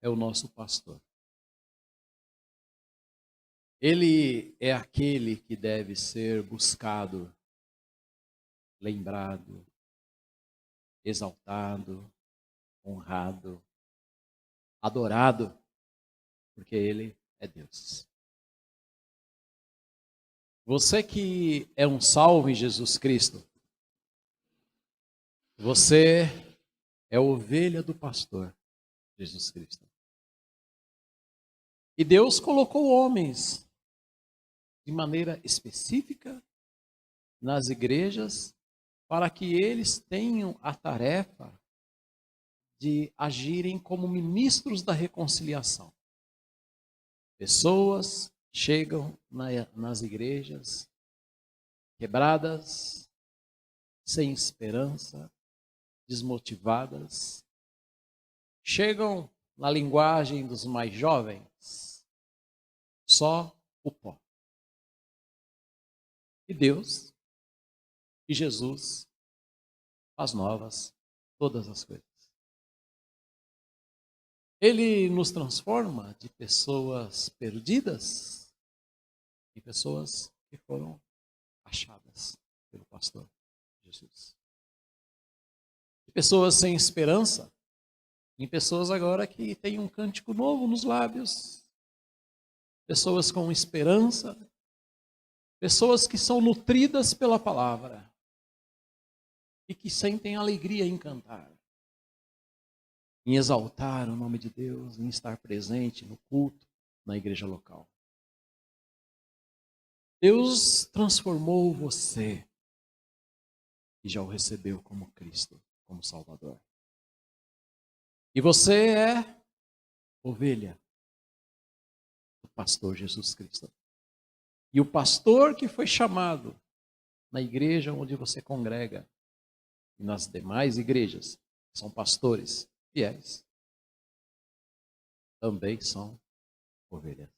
é o nosso pastor. Ele é aquele que deve ser buscado, lembrado, exaltado, honrado, adorado, porque Ele é Deus. Você que é um salvo em Jesus Cristo, você é ovelha do pastor, Jesus Cristo. E Deus colocou homens de maneira específica nas igrejas para que eles tenham a tarefa de agirem como ministros da reconciliação. Pessoas chegam nas igrejas quebradas, sem esperança, desmotivadas. Chegam, na linguagem dos mais jovens, só o pó. E Deus, e Jesus, faz novas todas as coisas. Ele nos transforma de pessoas perdidas em pessoas que foram achadas pelo pastor Jesus. De pessoas sem esperança em pessoas agora que têm um cântico novo nos lábios. Pessoas com esperança. Pessoas que são nutridas pela palavra e que sentem alegria em cantar, em exaltar o nome de Deus, em estar presente no culto, na igreja local. Deus transformou você e já o recebeu como Cristo, como Salvador. E você é ovelha do pastor Jesus Cristo. E o pastor que foi chamado na igreja onde você congrega e nas demais igrejas, são pastores fiéis, também são ovelhas.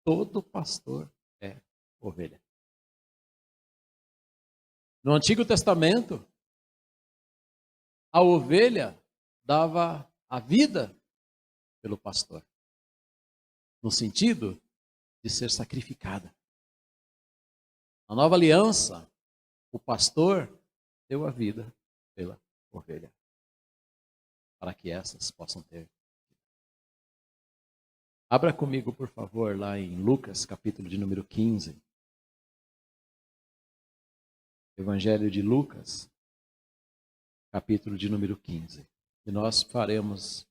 Todo pastor é ovelha. No Antigo Testamento, a ovelha dava a vida pelo pastor, no sentido de ser sacrificada. Na Nova Aliança, o pastor deu a vida pela ovelha, para que essas possam ter. Abra comigo, por favor, lá em Lucas, capítulo de número 15. Evangelho de Lucas, capítulo de número 15. E nós faremos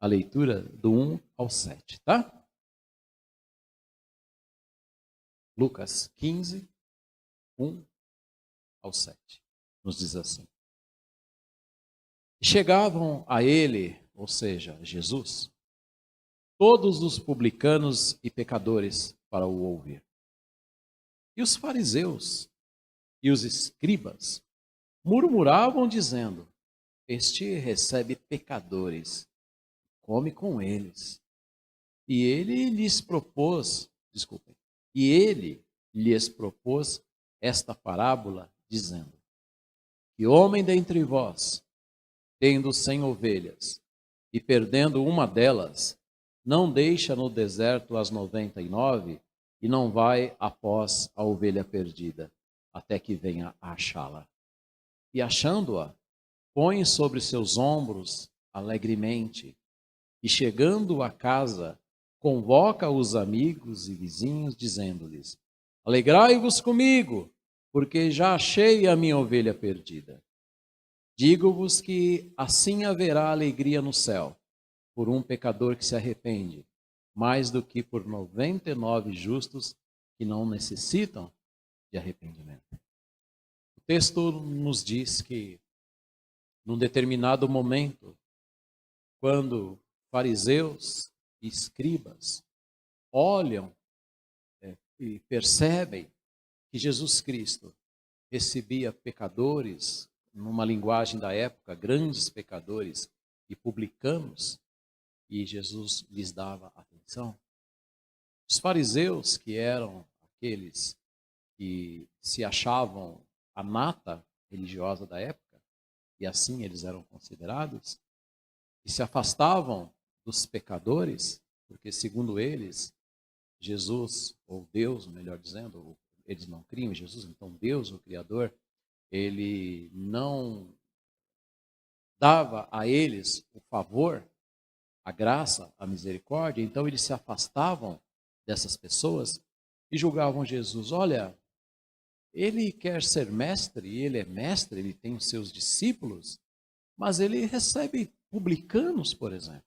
a leitura do 1 ao 7, tá? Lucas 15, 1 ao 7. Nos diz assim. Chegavam a ele, ou seja, Jesus, todos os publicanos e pecadores para o ouvir. E os fariseus e os escribas murmuravam dizendo: este recebe pecadores, come com eles. E ele lhes propôs esta parábola, dizendo: que homem dentre vós, tendo 100 ovelhas, e perdendo uma delas, não deixa no deserto as 99 e não vai após a ovelha perdida, até que venha a achá-la. E achando-a, põe sobre seus ombros alegremente, e chegando a casa, convoca os amigos e vizinhos, dizendo-lhes: alegrai-vos comigo, porque já achei a minha ovelha perdida. Digo-vos que assim haverá alegria no céu, por um pecador que se arrepende, mais do que por 99 justos que não necessitam de arrependimento. O texto nos diz que, num determinado momento, quando fariseus e escribas olham e percebem que Jesus Cristo recebia pecadores, numa linguagem da época, grandes pecadores e publicanos, e Jesus lhes dava atenção. Os fariseus, que eram aqueles que se achavam a nata religiosa da época, e assim eles eram considerados, e se afastavam dos pecadores, porque segundo eles, Jesus, ou Deus, melhor dizendo, eles não criam em Jesus, então Deus, o Criador, ele não dava a eles o favor, a graça, a misericórdia, então eles se afastavam dessas pessoas e julgavam Jesus. Olha, ele quer ser mestre, ele é mestre, ele tem os seus discípulos, mas ele recebe publicanos, por exemplo.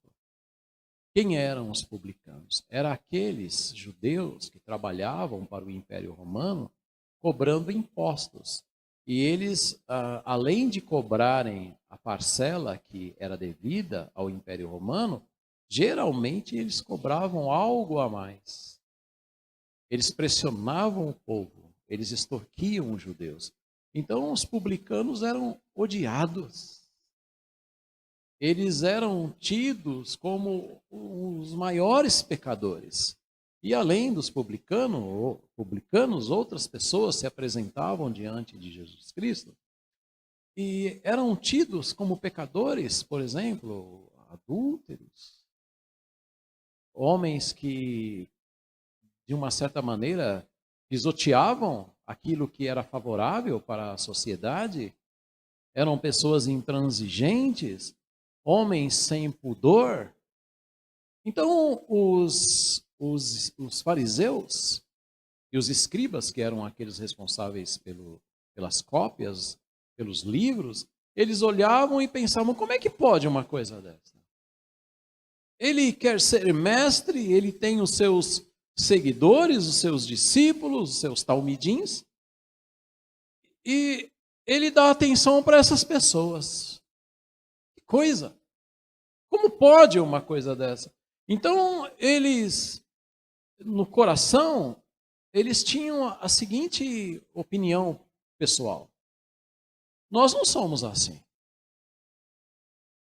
Quem eram os publicanos? Eram aqueles judeus que trabalhavam para o Império Romano cobrando impostos. E eles, além de cobrarem a parcela que era devida ao Império Romano, geralmente eles cobravam algo a mais. Eles pressionavam o povo, eles extorquiam os judeus. Então os publicanos eram odiados. Eles eram tidos como os maiores pecadores. E além dos publicanos, outras pessoas se apresentavam diante de Jesus Cristo e eram tidos como pecadores, por exemplo, adúlteros, homens que, de uma certa maneira, pisoteavam aquilo que era favorável para a sociedade, eram pessoas intransigentes, homens sem pudor. Então, os fariseus e os escribas, que eram aqueles responsáveis pelas cópias, pelos livros, eles olhavam e pensavam, como é que pode uma coisa dessa? Ele quer ser mestre, ele tem os seus seguidores, os seus discípulos, os seus talmidins, e ele dá atenção para essas pessoas. Que coisa! Como pode uma coisa dessa? Então, eles, no coração, eles tinham a seguinte opinião pessoal. Nós não somos assim.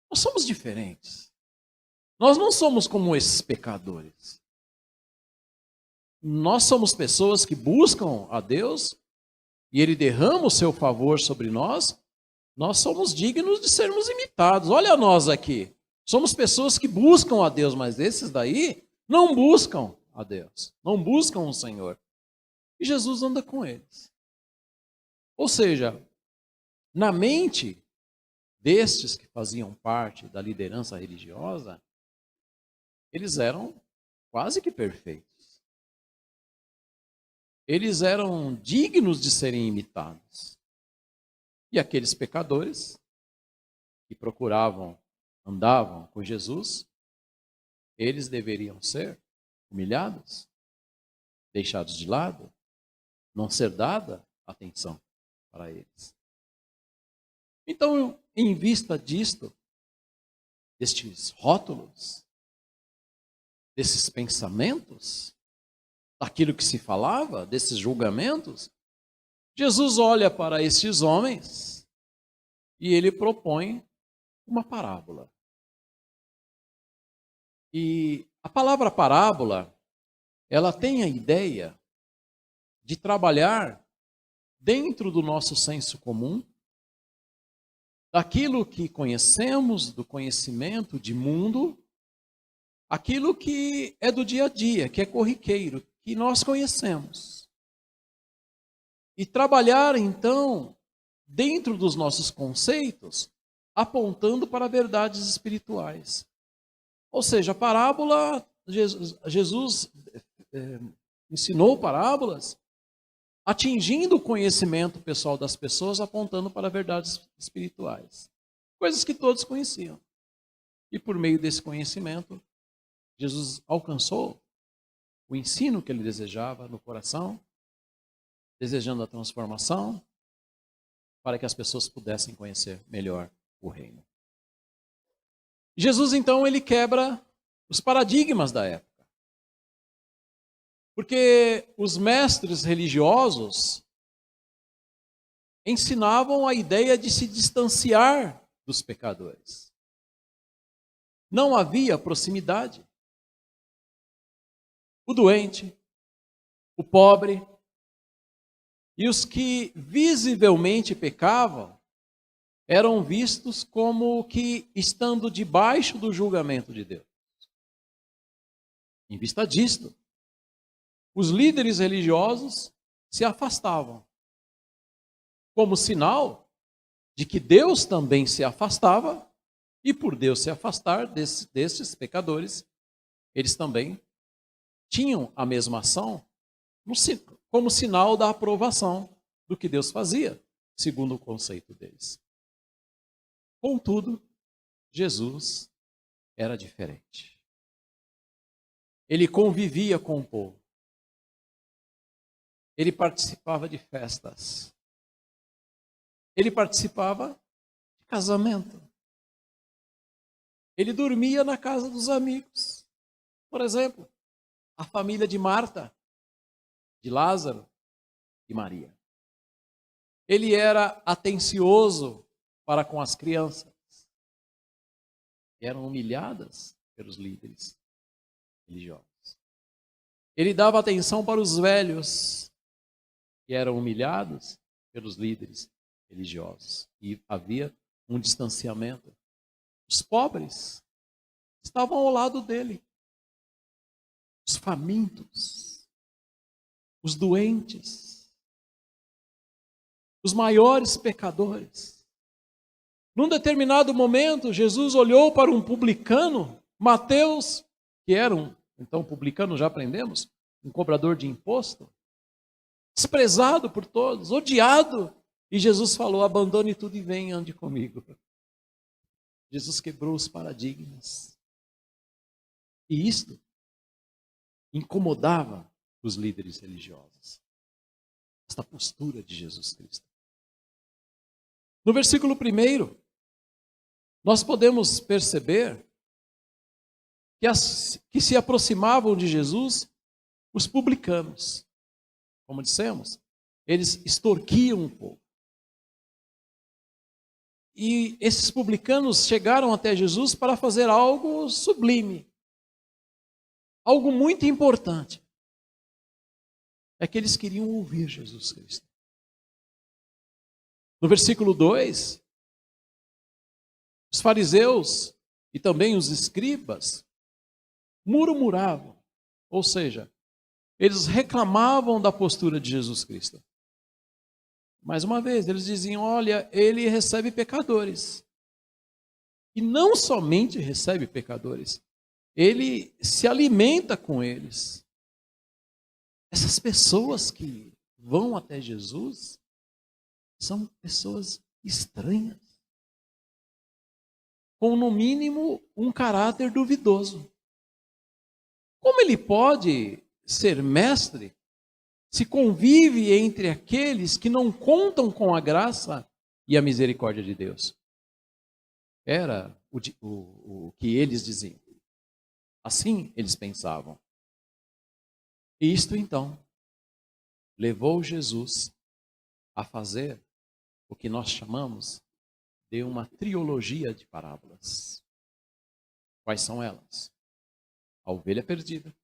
Nós somos diferentes. Nós não somos como esses pecadores. Nós somos pessoas que buscam a Deus e Ele derrama o seu favor sobre nós. Nós somos dignos de sermos imitados. Olha nós aqui. Somos pessoas que buscam a Deus, mas esses daí não buscam a Deus. Não buscam o Senhor. E Jesus anda com eles. Ou seja, na mente destes que faziam parte da liderança religiosa, eles eram quase que perfeitos. Eles eram dignos de serem imitados. E aqueles pecadores que andavam com Jesus, eles deveriam ser humilhados, deixados de lado, não ser dada atenção para eles. Então, em vista disto, destes rótulos, desses pensamentos, daquilo que se falava, desses julgamentos, Jesus olha para estes homens e ele propõe uma parábola. E a palavra parábola, ela tem a ideia de trabalhar dentro do nosso senso comum, daquilo que conhecemos, do conhecimento de mundo, aquilo que é do dia a dia, que é corriqueiro, que nós conhecemos. E trabalhar, então, dentro dos nossos conceitos, apontando para verdades espirituais. Ou seja, a parábola, Jesus ensinou parábolas, atingindo o conhecimento pessoal das pessoas, apontando para verdades espirituais. Coisas que todos conheciam. E por meio desse conhecimento, Jesus alcançou o ensino que ele desejava no coração, desejando a transformação, para que as pessoas pudessem conhecer melhor o reino. Jesus, então, ele quebra os paradigmas da época. Porque os mestres religiosos ensinavam a ideia de se distanciar dos pecadores. Não havia proximidade. O doente, o pobre e os que visivelmente pecavam eram vistos como que estando debaixo do julgamento de Deus. Em vista disto, os líderes religiosos se afastavam, como sinal de que Deus também se afastava, e por Deus se afastar destes pecadores, eles também tinham a mesma ação como sinal da aprovação do que Deus fazia, segundo o conceito deles. Contudo, Jesus era diferente. Ele convivia com o povo. Ele participava de festas. Ele participava de casamento. Ele dormia na casa dos amigos. Por exemplo, a família de Marta, de Lázaro e Maria. Ele era atencioso para com as crianças, que eram humilhadas pelos líderes religiosos. Ele dava atenção para os velhos, que eram humilhados pelos líderes religiosos. E havia um distanciamento. Os pobres estavam ao lado dele. Os famintos, os doentes, os maiores pecadores. Num determinado momento, Jesus olhou para um publicano, Mateus, que era então publicano, já aprendemos, um cobrador de imposto, desprezado por todos, odiado. E Jesus falou: abandone tudo e venha, ande comigo. Jesus quebrou os paradigmas. E isto incomodava os líderes religiosos. Esta postura de Jesus Cristo. No versículo 1, nós podemos perceber que se aproximavam de Jesus os publicanos. Como dissemos, eles extorquiam o povo. E esses publicanos chegaram até Jesus para fazer algo sublime, algo muito importante. É que eles queriam ouvir Jesus Cristo. No versículo 2, os fariseus e também os escribas murmuravam, ou seja, eles reclamavam da postura de Jesus Cristo. Mais uma vez, eles diziam: olha, ele recebe pecadores. E não somente recebe pecadores, ele se alimenta com eles. Essas pessoas que vão até Jesus são pessoas estranhas, com no mínimo um caráter duvidoso. Como ele pode ser mestre se convive entre aqueles que não contam com a graça e a misericórdia de Deus? Era o que eles diziam. Assim eles pensavam. E isto então levou Jesus a fazer o que nós chamamos de uma trilogia de parábolas. Quais são elas? A ovelha perdida,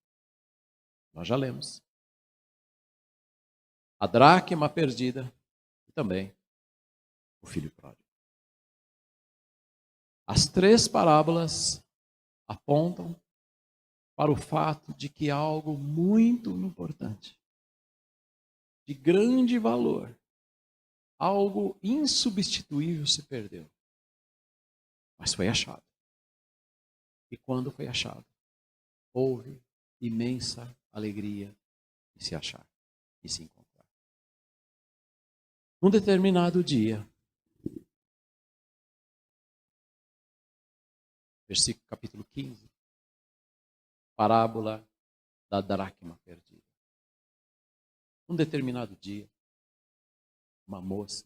nós já lemos. A dracma perdida e também o filho pródigo. As três parábolas apontam para o fato de que algo muito importante, de grande valor, algo insubstituível se perdeu. Mas foi achado. E quando foi achado, houve imensa alegria de se achar e se encontrar. Num determinado dia, versículo capítulo 15, parábola da dracma perdida. Um determinado dia, uma moça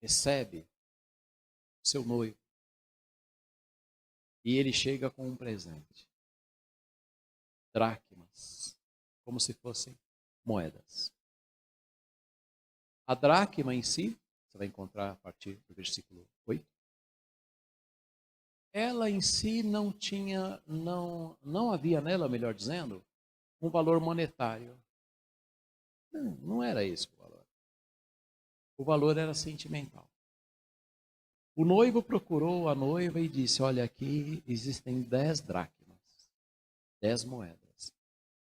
recebe seu noivo e ele chega com um presente. Dracmas, como se fossem moedas. A dracma em si, você vai encontrar a partir do versículo 8. Ela em si não havia nela, melhor dizendo, um valor monetário. Não era esse o valor. O valor era sentimental. O noivo procurou a noiva e disse: olha, aqui existem 10 dracmas, 10 moedas.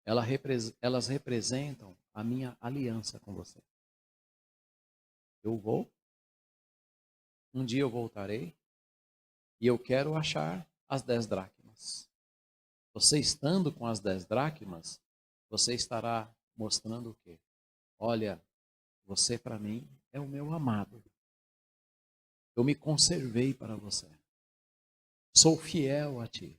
Elas representam a minha aliança com você. Eu vou, um dia eu voltarei e eu quero achar as 10 dracmas. Você estando com as 10 dracmas, você estará mostrando o quê? Olha, você para mim é o meu amado. Eu me conservei para você. Sou fiel a ti.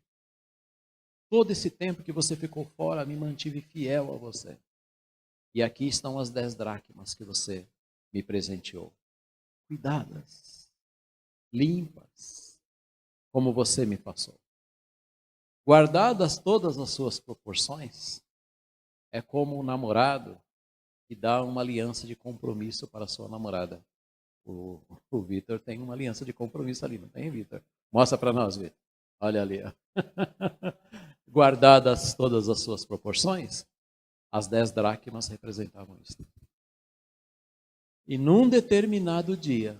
Todo esse tempo que você ficou fora, me mantive fiel a você. E aqui estão as 10 dracmas que você me presenteou. Cuidadas, limpas, como você me passou. Guardadas todas as suas proporções, é como um namorado que dá uma aliança de compromisso para a sua namorada. O Vitor tem uma aliança de compromisso ali, não tem, Vitor? Mostra para nós, Vitor. Olha ali. Ó. Guardadas todas as suas proporções, as 10 dracmas representavam isso. E num determinado dia,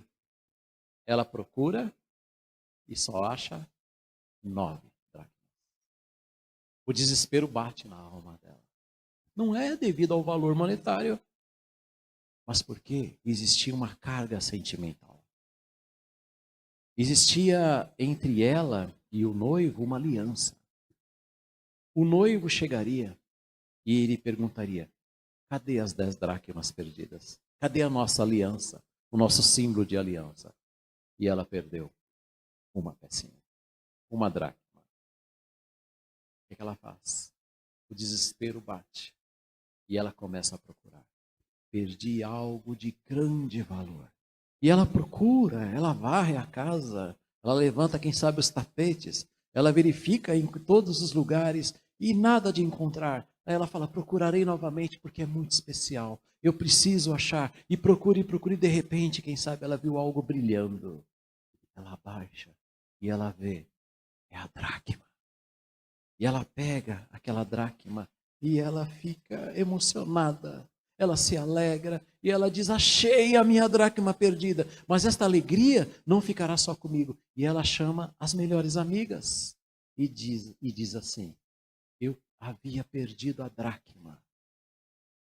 ela procura e só acha 9 dracmas. O desespero bate na alma dela. Não é devido ao valor monetário, mas porque existia uma carga sentimental. Existia entre ela e o noivo uma aliança. O noivo chegaria e ele perguntaria: cadê as 10 dracmas perdidas? Cadê a nossa aliança? O nosso símbolo de aliança? E ela perdeu uma pecinha, uma dracma. O que ela faz? O desespero bate e ela começa a procurar. Perdi algo de grande valor. E ela procura, ela varre a casa, ela levanta, quem sabe, os tapetes, ela verifica em todos os lugares e nada de encontrar. Aí ela fala: procurarei novamente porque é muito especial. Eu preciso achar. E procure, e de repente, quem sabe, ela viu algo brilhando. Ela abaixa e ela vê, é a dracma. E ela pega aquela dracma e ela fica emocionada. Ela se alegra e ela diz: achei a minha dracma perdida. Mas esta alegria não ficará só comigo. E ela chama as melhores amigas e diz assim: eu havia perdido a dracma.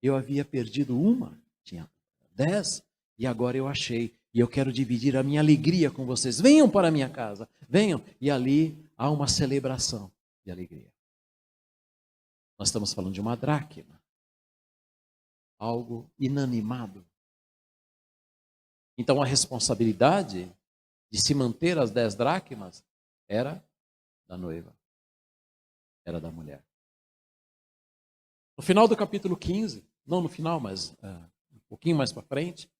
Eu havia perdido uma, tinha 10, e agora eu achei. E eu quero dividir a minha alegria com vocês. Venham para a minha casa, venham. E ali há uma celebração de alegria. Nós estamos falando de uma dracma, algo inanimado. Então a responsabilidade de se manter as 10 dracmas era da noiva, era da mulher. No final do capítulo 15, não no final, mas um pouquinho mais para frente,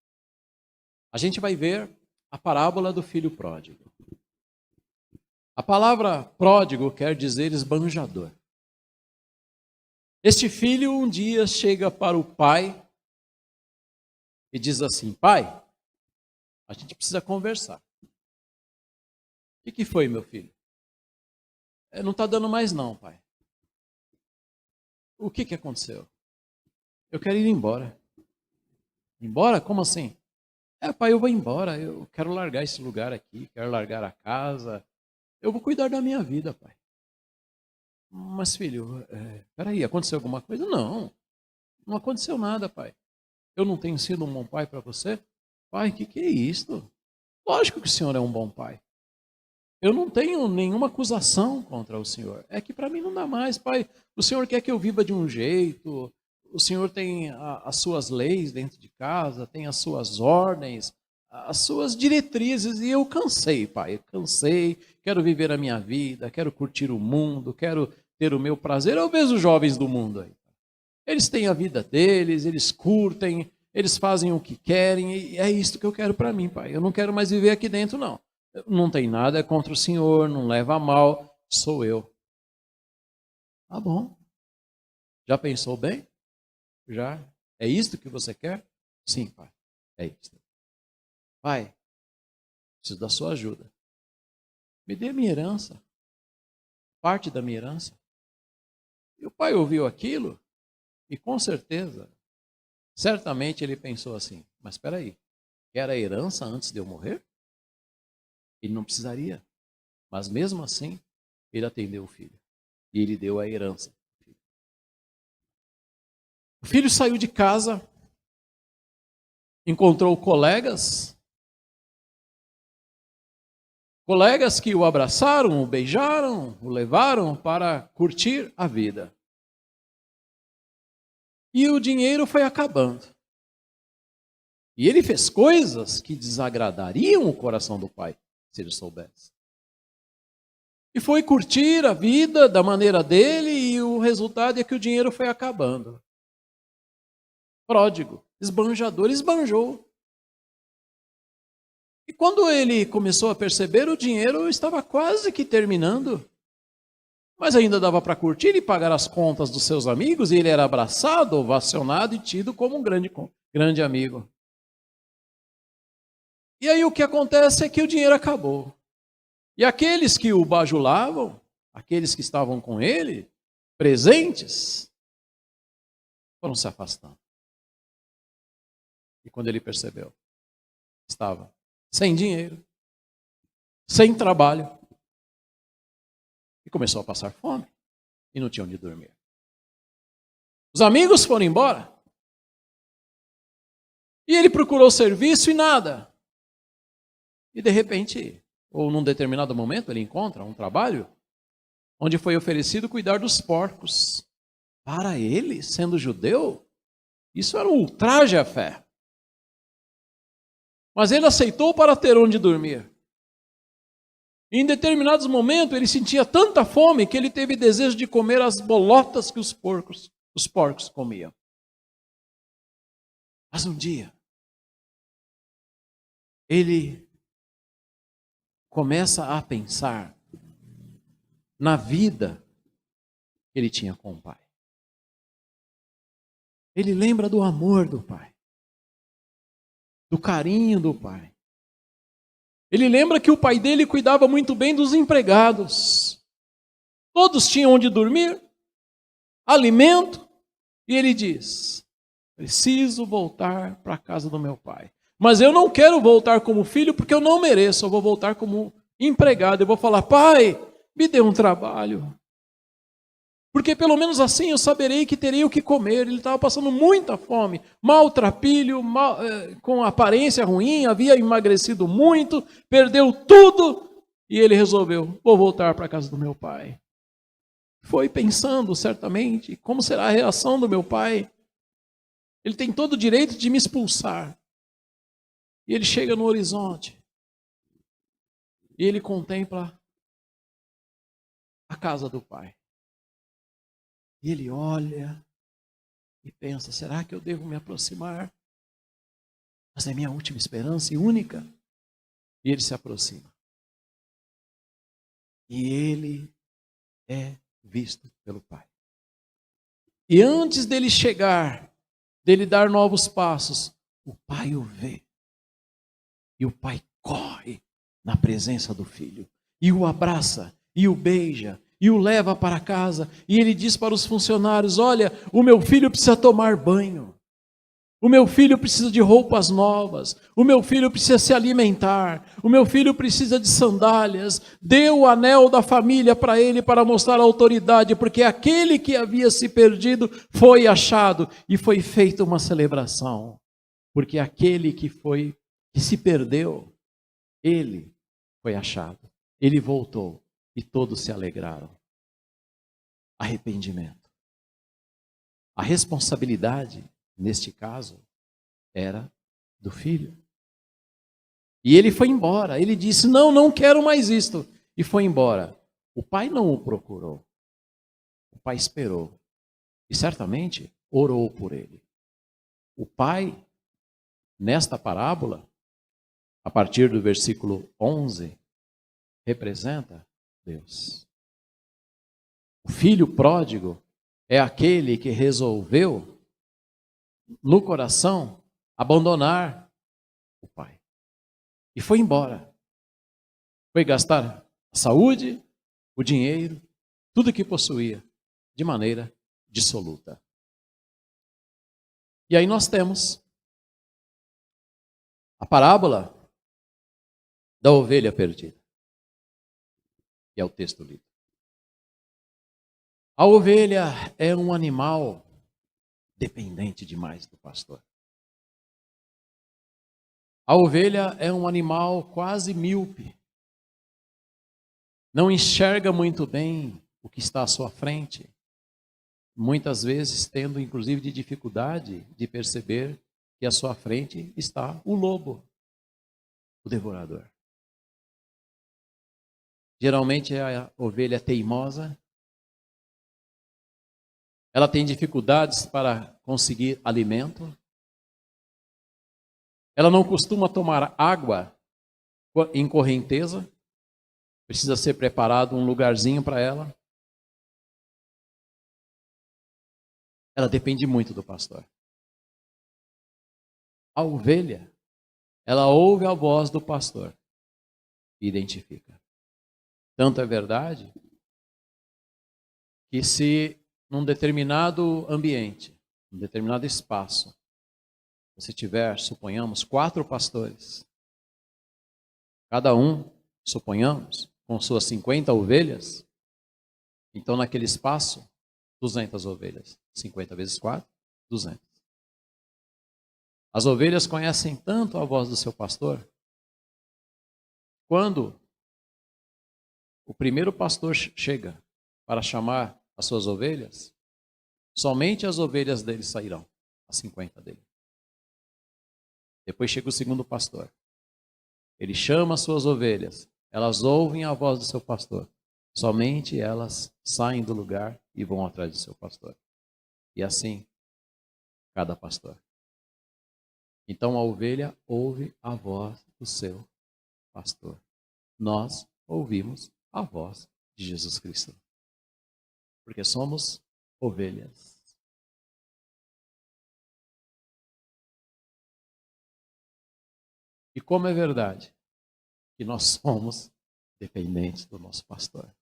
a gente vai ver a parábola do filho pródigo. A palavra pródigo quer dizer esbanjador. Este filho um dia chega para o pai e diz assim: pai, a gente precisa conversar. O que foi, meu filho? Não está dando mais não, pai. O que aconteceu? Eu quero ir embora. Embora? Como assim? Pai, eu vou embora. Eu quero largar esse lugar aqui. Quero largar a casa. Eu vou cuidar da minha vida, pai. Mas, filho, peraí, aconteceu alguma coisa? Não, não aconteceu nada, pai. Eu não tenho sido um bom pai para você? Pai, o que é isso? Lógico que o senhor é um bom pai. Eu não tenho nenhuma acusação contra o senhor. É que para mim não dá mais, pai. O senhor quer que eu viva de um jeito. O senhor tem as suas leis dentro de casa, tem as suas ordens, as suas diretrizes. E eu cansei, pai. Eu cansei. Quero viver a minha vida, quero curtir o mundo, quero ter o meu prazer. Eu vejo os jovens do mundo aí. Eles têm a vida deles, eles curtem, eles fazem o que querem. E é isso que eu quero para mim, pai. Eu não quero mais viver aqui dentro, não. Não tem nada contra o senhor, não leva a mal, sou eu. Tá bom. Já pensou bem? Já? É isto que você quer? Sim, pai. É isso. Pai, preciso da sua ajuda. Me dê a minha herança. Parte da minha herança. E o pai ouviu aquilo e com certeza, certamente ele pensou assim: mas espera aí, quer a herança antes de eu morrer? Ele não precisaria. Mas mesmo assim, ele atendeu o filho. E ele deu a herança. O filho saiu de casa, encontrou colegas que o abraçaram, o beijaram, o levaram para curtir a vida. E o dinheiro foi acabando. E ele fez coisas que desagradariam o coração do pai, se ele soubesse. E foi curtir a vida da maneira dele, e o resultado é que o dinheiro foi acabando. Pródigo, esbanjador, esbanjou. E quando ele começou a perceber, o dinheiro estava quase que terminando. Mas ainda dava para curtir e pagar as contas dos seus amigos, e ele era abraçado, ovacionado e tido como um grande amigo. E aí o que acontece é que o dinheiro acabou. E aqueles que o bajulavam, aqueles que estavam com ele, presentes, foram se afastando. E quando ele percebeu, estava sem dinheiro, sem trabalho, e começou a passar fome, e não tinha onde dormir. Os amigos foram embora, e ele procurou serviço e nada. E de repente, ou num determinado momento, ele encontra um trabalho onde foi oferecido cuidar dos porcos. Para ele, sendo judeu, isso era um ultraje à fé. Mas ele aceitou para ter onde dormir. E em determinados momentos, ele sentia tanta fome que ele teve desejo de comer as bolotas que os porcos comiam. Mas um dia, ele começa a pensar na vida que ele tinha com o pai. Ele lembra do amor do pai, do carinho do pai. Ele lembra que o pai dele cuidava muito bem dos empregados. Todos tinham onde dormir, alimento, e ele diz: preciso voltar para a casa do meu pai. Mas eu não quero voltar como filho porque eu não mereço, eu vou voltar como empregado. Eu vou falar: pai, me dê um trabalho. Porque pelo menos assim eu saberei que terei o que comer. Ele estava passando muita fome, maltrapilho, com aparência ruim, havia emagrecido muito, perdeu tudo. E ele resolveu: vou voltar para a casa do meu pai. Foi pensando certamente, como será a reação do meu pai? Ele tem todo o direito de me expulsar. E ele chega no horizonte. E ele contempla a casa do pai. E ele olha e pensa: será que eu devo me aproximar? Mas é minha última esperança e única. E ele se aproxima. E ele é visto pelo pai. E antes dele chegar, dele dar novos passos, o pai o vê. E o pai corre na presença do filho. E o abraça, e o beija, e o leva para casa. E ele diz para os funcionários: olha, o meu filho precisa tomar banho. O meu filho precisa de roupas novas. O meu filho precisa se alimentar. O meu filho precisa de sandálias. Deu o anel da família para ele para mostrar a autoridade, porque aquele que havia se perdido foi achado. E foi feita uma celebração. Porque aquele que se perdeu, ele foi achado. Ele voltou e todos se alegraram. Arrependimento. A responsabilidade, neste caso, era do filho. E ele foi embora. Ele disse: não quero mais isto. E foi embora. O pai não o procurou. O pai esperou. E certamente orou por ele. O pai, nesta parábola, a partir do versículo 11, representa Deus. O filho pródigo é aquele que resolveu, no coração, abandonar o pai. E foi embora. Foi gastar a saúde, o dinheiro, tudo que possuía, de maneira dissoluta. E aí nós temos a parábola da ovelha perdida, que é o texto lido. A ovelha é um animal dependente demais do pastor. A ovelha é um animal quase míope. Não enxerga muito bem o que está à sua frente. Muitas vezes tendo inclusive de dificuldade de perceber que à sua frente está o lobo, o devorador. Geralmente a ovelha é teimosa. Ela tem dificuldades para conseguir alimento. Ela não costuma tomar água em correnteza. Precisa ser preparado um lugarzinho para ela. Ela depende muito do pastor. A ovelha, ela ouve a voz do pastor e identifica. Tanto é verdade que se num determinado ambiente, num determinado espaço, você tiver, suponhamos, 4 pastores, cada um, suponhamos, com suas 50 ovelhas, então naquele espaço, 200 ovelhas. 50 vezes 4, 200. As ovelhas conhecem tanto a voz do seu pastor, quando o primeiro pastor chega para chamar as suas ovelhas, somente as ovelhas dele sairão, as 50 dele. Depois chega o segundo pastor. Ele chama as suas ovelhas, elas ouvem a voz do seu pastor. Somente elas saem do lugar e vão atrás do seu pastor. E assim, cada pastor. Então a ovelha ouve a voz do seu pastor. Nós ouvimos a voz de Jesus Cristo. Porque somos ovelhas. E como é verdade que nós somos dependentes do nosso pastor.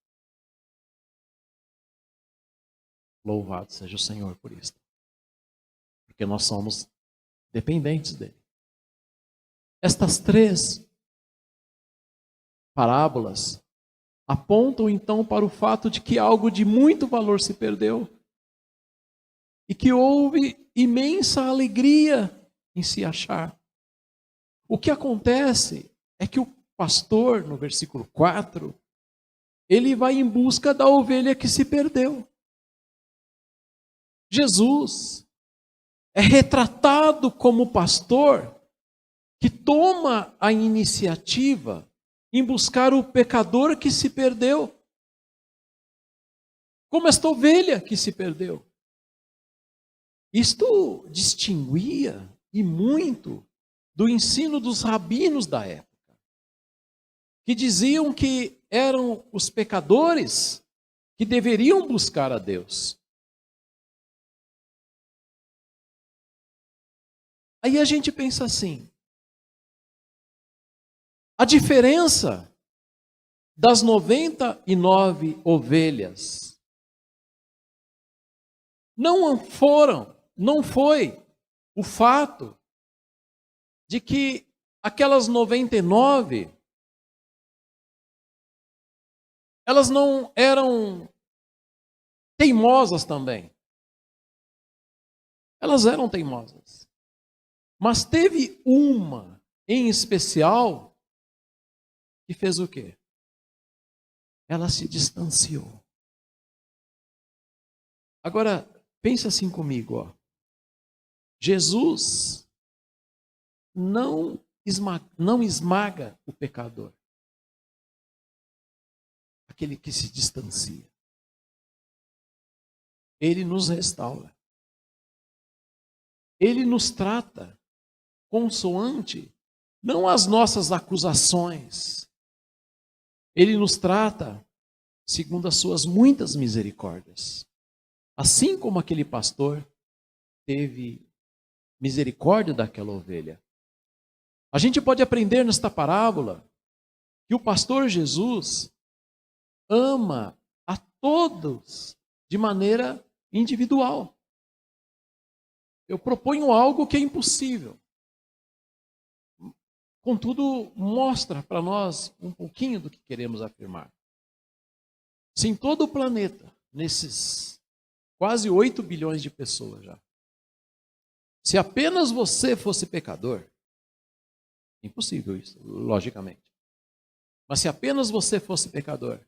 Louvado seja o Senhor por isso. Porque nós somos dependentes dele. Estas 3 parábolas apontam então para o fato de que algo de muito valor se perdeu e que houve imensa alegria em se achar. O que acontece é que o pastor, no versículo 4, ele vai em busca da ovelha que se perdeu. Jesus é retratado como pastor que toma a iniciativa em buscar o pecador que se perdeu. Como esta ovelha que se perdeu. Isto distinguia e muito do ensino dos rabinos da época, que diziam que eram os pecadores que deveriam buscar a Deus. Aí a gente pensa assim, a diferença das 99 ovelhas não foi o fato de que aquelas 99, elas não eram teimosas também. Elas eram teimosas. Mas teve uma em especial que fez o quê? Ela se distanciou. Agora, pensa assim comigo, ó. Jesus não esmaga o pecador. Aquele que se distancia. Ele nos restaura. Ele nos trata consoante, não as nossas acusações. Ele nos trata segundo as suas muitas misericórdias. Assim como aquele pastor teve misericórdia daquela ovelha. A gente pode aprender nesta parábola que o pastor Jesus ama a todos de maneira individual. Eu proponho algo que é impossível. Contudo, mostra para nós um pouquinho do que queremos afirmar. Se em todo o planeta, nesses quase 8 bilhões de pessoas já, se apenas você fosse pecador, impossível isso, logicamente. Mas se apenas você fosse pecador,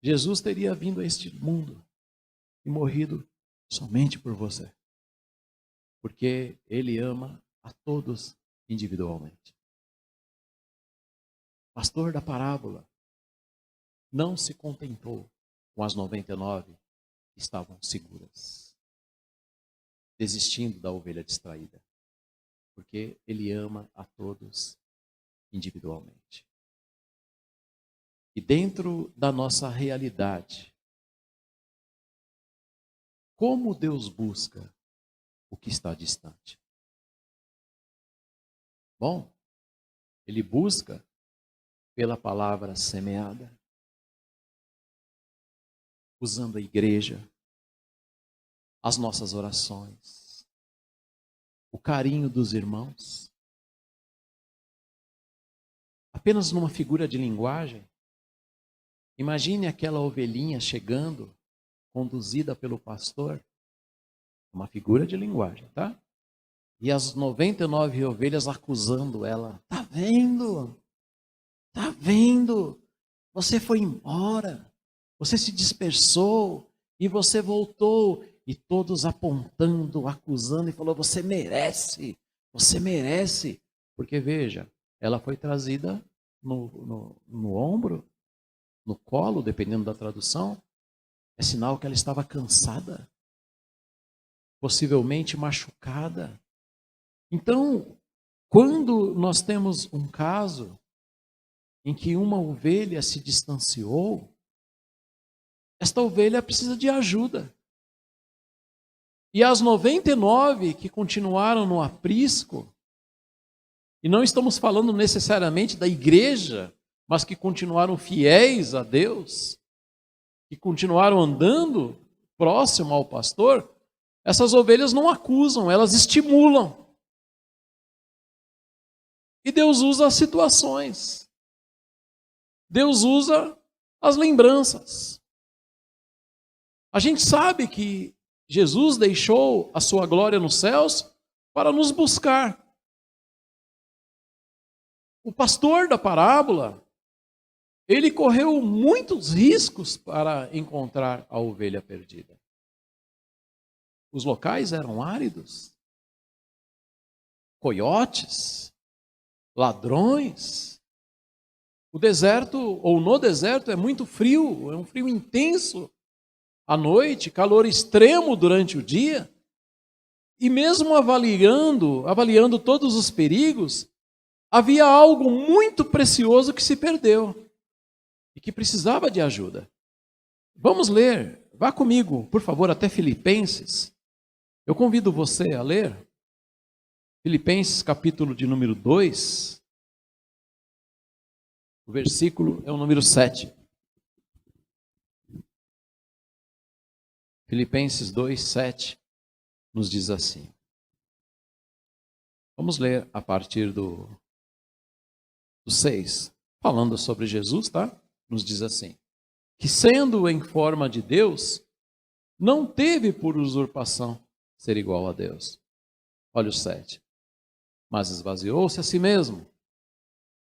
Jesus teria vindo a este mundo e morrido somente por você. Porque Ele ama a todos individualmente. O pastor da parábola não se contentou com as 99 que estavam seguras, desistindo da ovelha distraída. Porque Ele ama a todos individualmente. E dentro da nossa realidade, como Deus busca o que está distante? Bom, Ele busca pela palavra semeada, usando a igreja, as nossas orações, o carinho dos irmãos. Apenas numa figura de linguagem, imagine aquela ovelhinha chegando, conduzida pelo pastor, uma figura de linguagem, tá? E as 99 ovelhas acusando ela. Tá vendo? Tá vendo? Você foi embora, você se dispersou e você voltou. E todos apontando, acusando e falou, você merece. Porque veja, ela foi trazida no ombro, no colo, dependendo da tradução. É sinal que ela estava cansada, possivelmente machucada. Então, quando nós temos um caso em que uma ovelha se distanciou, esta ovelha precisa de ajuda. E as 99 que continuaram no aprisco, e não estamos falando necessariamente da igreja, mas que continuaram fiéis a Deus, que continuaram andando próximo ao pastor, essas ovelhas não acusam, elas estimulam. E Deus usa as situações. Deus usa as lembranças. A gente sabe que Jesus deixou a sua glória nos céus para nos buscar. O pastor da parábola, ele correu muitos riscos para encontrar a ovelha perdida. Os locais eram áridos, coiotes, ladrões. O deserto, ou no deserto, é muito frio, é um frio intenso. À noite, calor extremo durante o dia. E mesmo avaliando todos os perigos, havia algo muito precioso que se perdeu e que precisava de ajuda. Vamos ler, vá comigo, por favor, até Filipenses. Eu convido você a ler Filipenses capítulo de número 2, o versículo é o número 7. Filipenses 2, 7 nos diz assim. Vamos ler a partir do 6. Falando sobre Jesus, tá? Nos diz assim. Que sendo em forma de Deus, não teve por usurpação ser igual a Deus. Olha o 7. Mas esvaziou-se a si mesmo,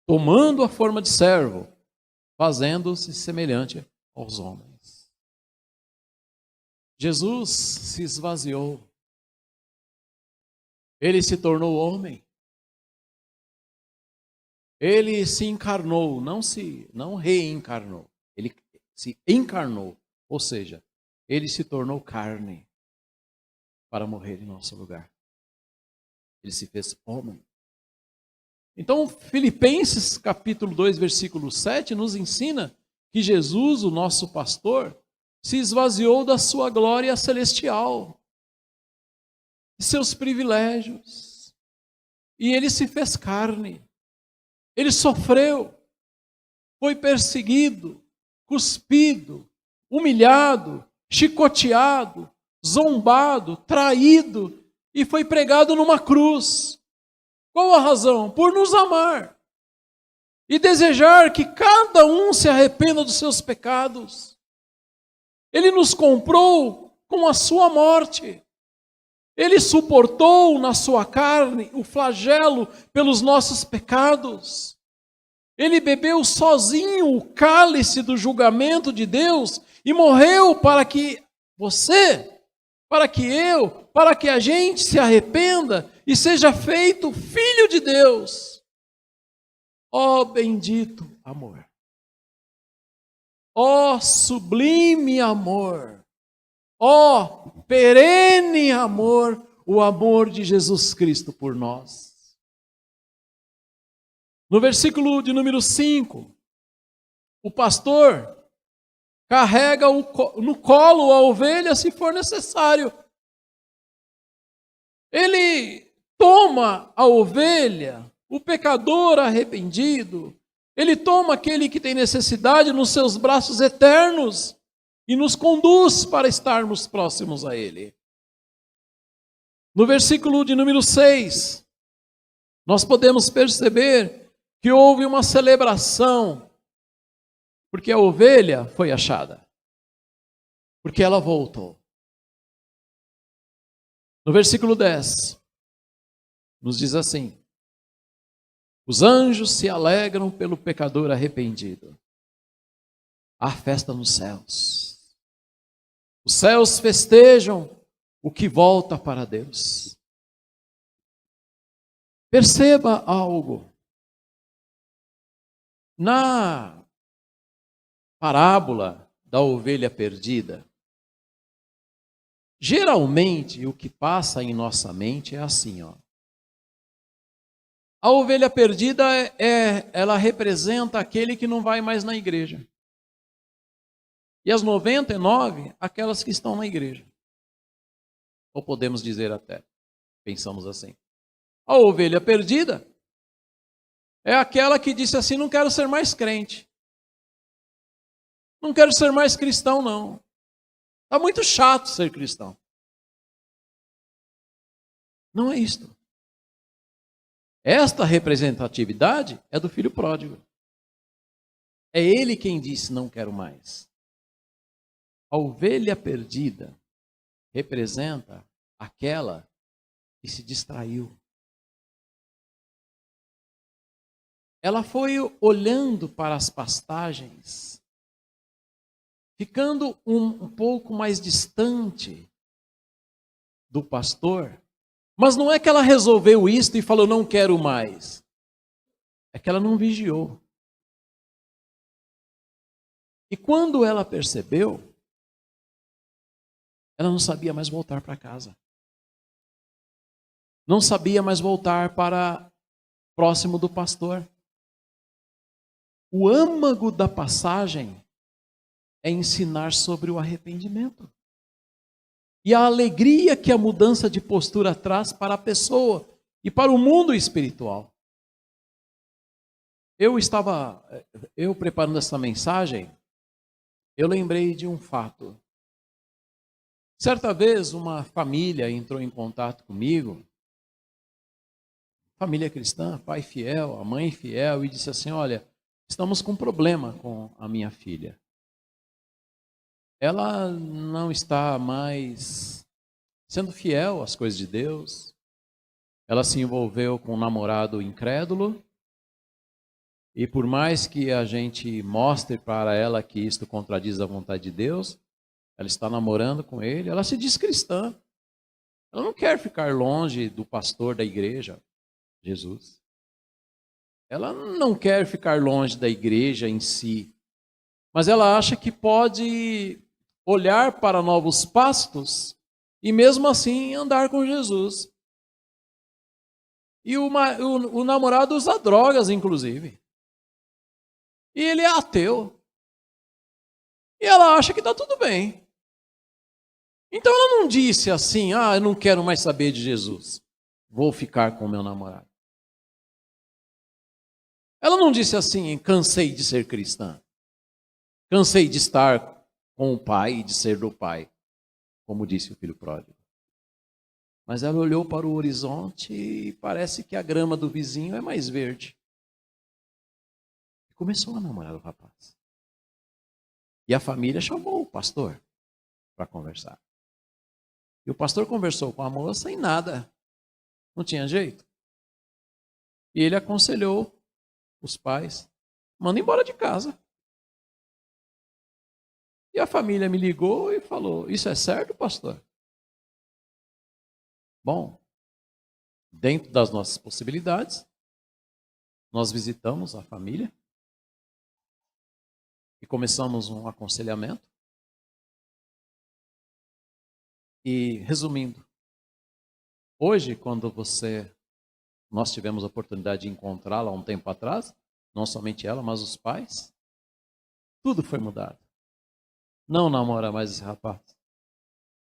tomando a forma de servo, fazendo-se semelhante aos homens. Jesus se esvaziou. Ele se tornou homem. Ele se encarnou, não reencarnou. Ele se encarnou, ou seja, ele se tornou carne para morrer em nosso lugar. Ele se fez homem. Então, Filipenses capítulo 2, versículo 7 nos ensina que Jesus, o nosso pastor, se esvaziou da sua glória celestial, de seus privilégios, e ele se fez carne. Ele sofreu, foi perseguido, cuspido, humilhado, chicoteado, zombado, traído, e foi pregado numa cruz. Qual a razão? Por nos amar e desejar que cada um se arrependa dos seus pecados. Ele nos comprou com a sua morte. Ele suportou na sua carne o flagelo pelos nossos pecados. Ele bebeu sozinho o cálice do julgamento de Deus e morreu para que você, para que eu, para que a gente se arrependa e seja feito filho de Deus. Ó bendito amor. Ó sublime amor. Ó perene amor, o amor de Jesus Cristo por nós. No versículo de número 5, o pastor carrega no colo a ovelha se for necessário. Ele toma a ovelha, o pecador arrependido, ele toma aquele que tem necessidade nos seus braços eternos e nos conduz para estarmos próximos a ele. No versículo de número 6, nós podemos perceber que houve uma celebração, porque a ovelha foi achada, porque ela voltou. No versículo 10, nos diz assim: os anjos se alegram pelo pecador arrependido. Há festa nos céus. Os céus festejam o que volta para Deus. Perceba algo. Na parábola da ovelha perdida, geralmente o que passa em nossa mente é assim, ó. A ovelha perdida ela representa aquele que não vai mais na igreja. E as 99, aquelas que estão na igreja. Ou podemos dizer até, pensamos assim. A ovelha perdida é aquela que disse assim: não quero ser mais crente. Não quero ser mais cristão, não. Está muito chato ser cristão. Não é isto. Esta representatividade é do filho pródigo. É ele quem disse: não quero mais. A ovelha perdida representa aquela que se distraiu. Ela foi olhando para as pastagens, ficando um pouco mais distante do pastor. Mas não é que ela resolveu isto e falou: não quero mais. É que ela não vigiou. E quando ela percebeu, ela não sabia mais voltar para casa. Não sabia mais voltar para próximo do pastor. O âmago da passagem é ensinar sobre o arrependimento. E a alegria que a mudança de postura traz para a pessoa e para o mundo espiritual. Eu preparando essa mensagem, eu lembrei de um fato. Certa vez uma família entrou em contato comigo, família cristã, pai fiel, a mãe fiel, e disse assim: olha, estamos com um problema com a minha filha. Ela não está mais sendo fiel às coisas de Deus. Ela se envolveu com um namorado incrédulo. E por mais que a gente mostre para ela que isto contradiz a vontade de Deus, ela está namorando com ele, ela se diz cristã. Ela não quer ficar longe do pastor da igreja, Jesus. Ela não quer ficar longe da igreja em si. Mas ela acha que pode olhar para novos pastos e mesmo assim andar com Jesus. E o namorado usa drogas, inclusive. E ele é ateu. E ela acha que está tudo bem. Então ela não disse assim: eu não quero mais saber de Jesus. Vou ficar com meu namorado. Ela não disse assim: cansei de ser cristã. Cansei de estar com o pai e de ser do pai. Como disse o filho pródigo. Mas ela olhou para o horizonte e parece que a grama do vizinho é mais verde. E começou a namorar o rapaz. E a família chamou o pastor para conversar. E o pastor conversou com a moça e nada. Não tinha jeito. E ele aconselhou os pais: manda embora de casa. E a família me ligou e falou: isso é certo, pastor? Bom, dentro das nossas possibilidades, nós visitamos a família e começamos um aconselhamento. E, resumindo, hoje, quando nós tivemos a oportunidade de encontrá-la há um tempo atrás, não somente ela, mas os pais, tudo foi mudado. Não namora mais esse rapaz.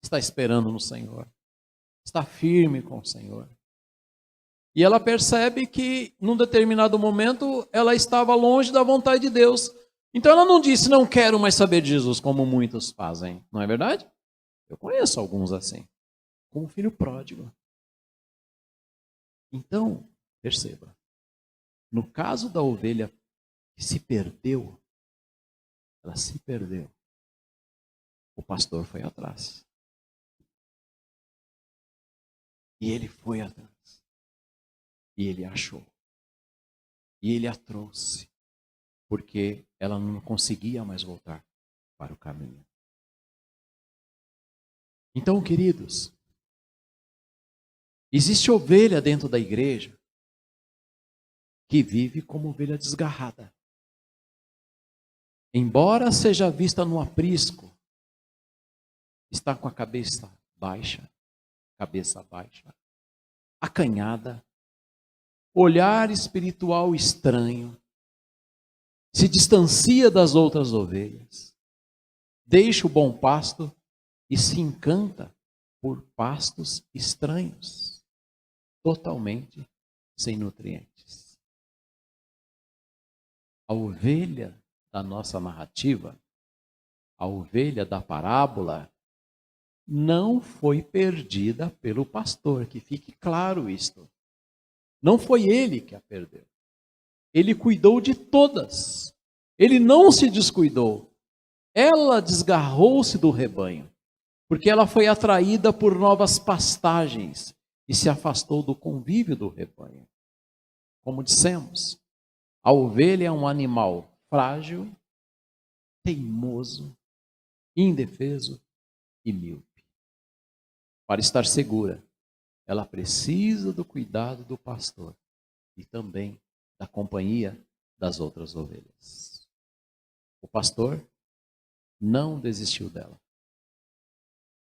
Está esperando no Senhor. Está firme com o Senhor. E ela percebe que, num determinado momento, ela estava longe da vontade de Deus. Então ela não disse, não quero mais saber de Jesus, como muitos fazem. Não é verdade? Eu conheço alguns assim. Como filho pródigo. Então, perceba. No caso da ovelha que se perdeu, ela se perdeu. O pastor foi atrás. E ele foi atrás. E ele achou. E ele a trouxe. Porque ela não conseguia mais voltar para o caminho. Então, queridos, existe ovelha dentro da igreja que vive como ovelha desgarrada. Embora seja vista no aprisco, está com a cabeça baixa, acanhada, olhar espiritual estranho, se distancia das outras ovelhas, deixa o bom pasto e se encanta por pastos estranhos, totalmente sem nutrientes. A ovelha da nossa narrativa, a ovelha da parábola, não foi perdida pelo pastor, que fique claro isto. Não foi ele que a perdeu. Ele cuidou de todas. Ele não se descuidou. Ela desgarrou-se do rebanho, porque ela foi atraída por novas pastagens e se afastou do convívio do rebanho. Como dissemos, a ovelha é um animal frágil, teimoso, indefeso e míope. Para estar segura, ela precisa do cuidado do pastor e também da companhia das outras ovelhas. O pastor não desistiu dela.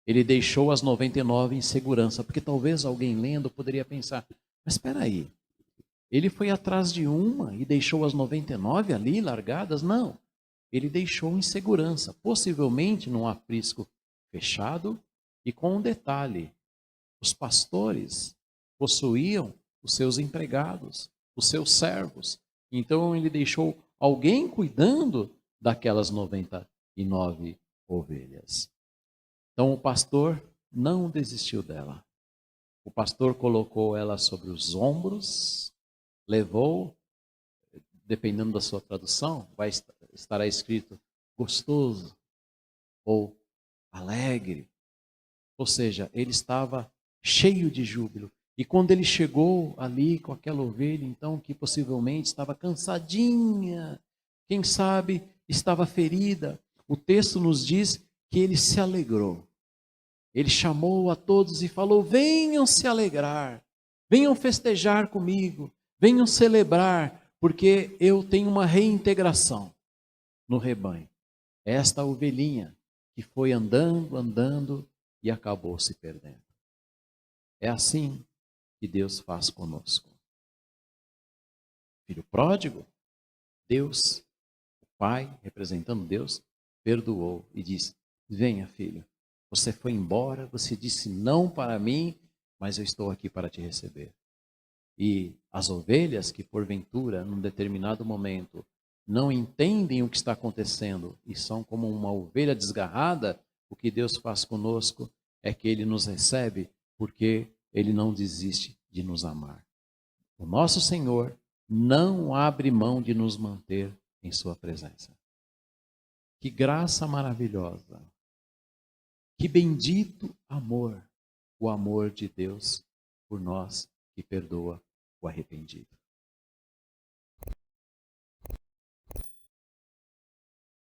Ele deixou as 99 em segurança, porque talvez alguém lendo poderia pensar, mas espera aí, ele foi atrás de uma e deixou as 99 ali largadas? Não, ele deixou em segurança, possivelmente num aprisco fechado e com um detalhe, os pastores possuíam os seus empregados, os seus servos, então ele deixou alguém cuidando daquelas 99 ovelhas. Então o pastor não desistiu dela. O pastor colocou ela sobre os ombros, levou, dependendo da sua tradução, estará escrito gostoso ou alegre. Ou seja, ele estava cheio de júbilo. E quando ele chegou ali com aquela ovelha, então, que possivelmente estava cansadinha, quem sabe estava ferida, o texto nos diz que ele se alegrou. Ele chamou a todos e falou: venham se alegrar, venham festejar comigo, venham celebrar, porque eu tenho uma reintegração no rebanho. Esta ovelhinha que foi andando e acabou se perdendo. É assim que Deus faz conosco. Filho pródigo, Deus, o Pai, representando Deus, perdoou e disse: venha, filho. Você foi embora, você disse não para mim, mas eu estou aqui para te receber. E as ovelhas que porventura, num determinado momento, não entendem o que está acontecendo e são como uma ovelha desgarrada, o que Deus faz conosco é que Ele nos recebe porque Ele não desiste de nos amar. O nosso Senhor não abre mão de nos manter em sua presença. Que graça maravilhosa. Que bendito amor, o amor de Deus por nós que perdoa o arrependido.